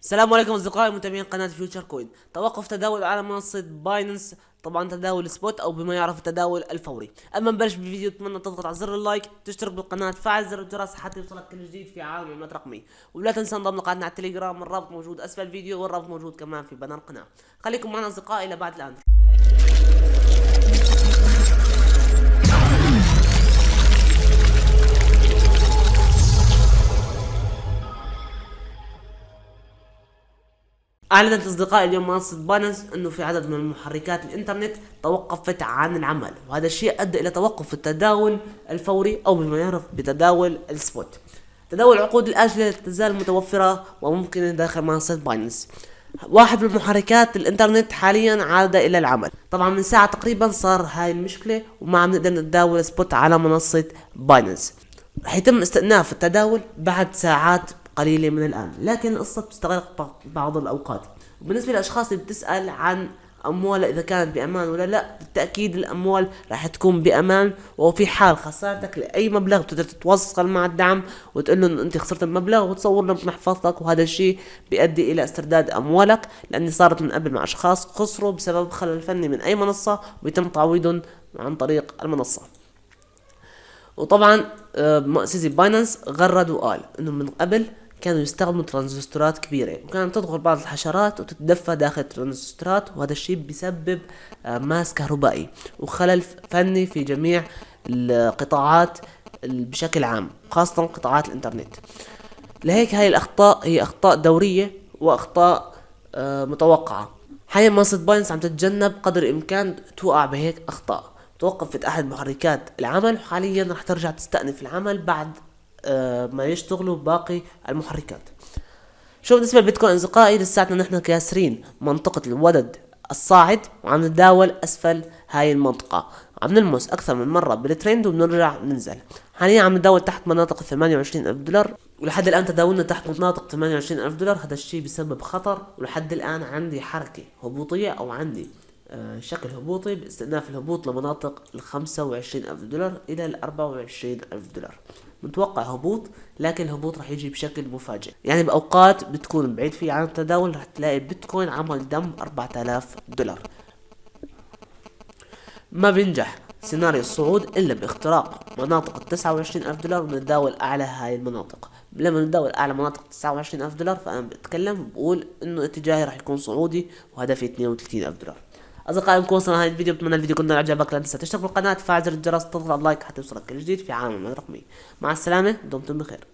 السلام عليكم اصدقائي متابعين قناه فيوتشر كوين. توقف تداول على منصه باينانس، طبعا تداول سبوت او بما يعرف التداول الفوري. اما نبلش بالفيديو، اتمنى تضغط على زر اللايك، تشترك بالقناه، تفعل زر الجرس حتى يوصلك كل جديد في عالم المعلومات الرقميه. ولا تنسى انضم لقناتنا على التليجرام، الرابط موجود اسفل الفيديو والرابط موجود كمان في بنر القناه. خليكم معنا اصدقائي الى بعد الان. أعلنت أصدقائي اليوم منصة باينانس أنه في عدد من محركات الإنترنت توقفت عن العمل، وهذا الشيء أدى إلى توقف التداول الفوري أو بما يعرف بتداول السبوت. تداول العقود الآجلة تزال متوفرة وممكن داخل منصة باينانس. واحد من محركات الإنترنت حاليا عاد إلى العمل، طبعا من ساعة تقريبا صار هاي المشكلة وما عم نقدر نتداول سبوت على منصة باينانس. رح يتم استئناف التداول بعد ساعات قليلة من الآن، لكن القصة بتستغرق بعض الأوقات. وبالنسبة للأشخاص اللي بتسأل عن أموال إذا كانت بأمان ولا لا، بالتأكيد الأموال راح تكون بأمان، وفي حال خسارتك لأي مبلغ بتقدر تتواصل مع الدعم وتقول له إنه أنت خسرت المبلغ وتصور له بمحفظتك، وهذا الشيء بيؤدي إلى استرداد أموالك، لأني صارت من قبل مع أشخاص خسروا بسبب خلل فني من أي منصة ويتم تعويضهم عن طريق المنصة. وطبعا مؤسسي باينانس غرد وقال انه من قبل كانوا يستخدموا ترانزستورات كبيرة، وكانت تدخل بعض الحشرات وتتدفى داخل الترانزستورات، وهذا الشيء بيسبب ماس كهربائي وخلل فني في جميع القطاعات بشكل عام، خاصة قطاعات الانترنت. لهيك هاي الأخطاء هي أخطاء دورية وأخطاء متوقعة. حاليا منصة باينانس عم تتجنب قدر الإمكان توقع بهيك أخطاء. توقفت أحد محركات العمل، وحاليا رح ترجع تستأنف العمل بعد ما يشتغلوا باقي المحركات. شو بالنسبة للبيتكوين أصدقائي، لساتنا نحن كاسرين منطقة الودد الصاعد وعم نتداول أسفل هاي المنطقة، عم نلمس أكثر من مرة بالترند وبنرجع ننزل. حاليا عم نداول تحت مناطق 28,000 دولار، ولحد الآن تداولنا تحت مناطق 28,000 دولار. هذا الشيء بسبب خطر، ولحد الآن عندي حركة هبوطية أو عندي شكل هبوطي باستئناف الهبوط لمناطق 25,000 دولار إلى 24,000 دولار. متوقع هبوط، لكن الهبوط رح يجي بشكل مفاجئ، يعني بأوقات بتكون بعيد فيه عن التداول رح تلاقي بيتكوين عمل دم 4000 دولار. ما بينجح سيناريو الصعود إلا باختراق مناطق 29,000 دولار ونتداول أعلى هاي المناطق. لما نتداول أعلى مناطق 29,000 دولار فأنا بتكلم بقول إنه اتجاهي رح يكون صعودي وهدفي 32,000 دولار. أصدقائي بكون وصلنا لهذا الفيديو، بتمنى الفيديو يكون عجبك. لا تنسى تشترك بالقناة، تفعل زر الجرس، تضغط على اللايك حتى يوصلك الجديد في عالم الرقمي. مع السلامة، دمتم بخير.